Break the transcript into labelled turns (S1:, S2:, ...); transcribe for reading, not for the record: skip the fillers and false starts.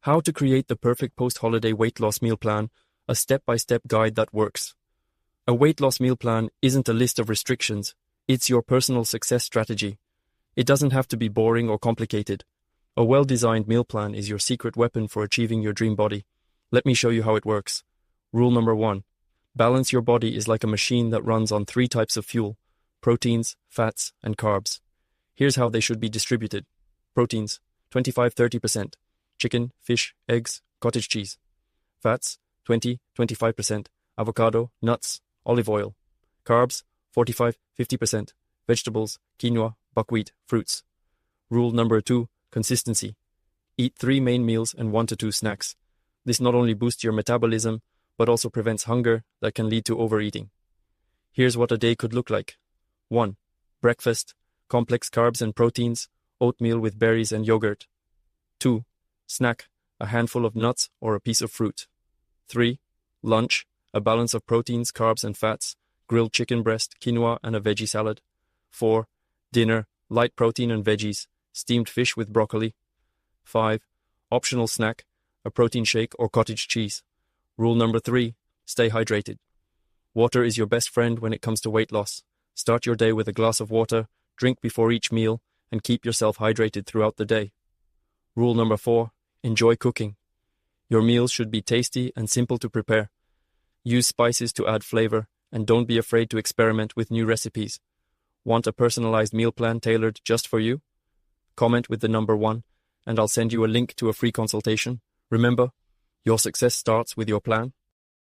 S1: How to create the perfect post-holiday weight loss meal plan, a step-by-step guide that works. A weight loss meal plan isn't a list of restrictions, it's your personal success strategy. It doesn't have to be boring or complicated. A well-designed meal plan is your secret weapon for achieving your dream body. Let me show you how it works. Rule number 1. Balance your body is like a machine that runs on 3 types of fuel: proteins, fats, and carbs. Here's how they should be distributed. Proteins, 25-30%. Chicken, fish, eggs, cottage cheese. Fats, 20-25%. Avocado, nuts, olive oil. Carbs, 45-50%. Vegetables, quinoa, buckwheat, fruits. Rule number 2. Consistency. Eat 3 main meals and 1 to 2 snacks. This not only boosts your metabolism, but also prevents hunger that can lead to overeating. Here's what a day could look like. 1. Breakfast, complex carbs and proteins, oatmeal with berries and yogurt. 2. Snack, a handful of nuts or a piece of fruit. 3. Lunch, a balance of proteins, carbs, and fats, grilled chicken breast, quinoa, and a veggie salad. 4. Dinner, light protein and veggies, steamed fish with broccoli. 5. Optional snack, a protein shake or cottage cheese. Rule number 3. Stay hydrated. Water is your best friend when it comes to weight loss. Start your day with a glass of water, drink before each meal, and keep yourself hydrated throughout the day. Rule number 4. Enjoy cooking. Your meals should be tasty and simple to prepare. Use spices to add flavor, and don't be afraid to experiment with new recipes. Want a personalized meal plan tailored just for you? Comment with the number 1, and I'll send you a link to a free consultation. Remember, your success starts with your plan.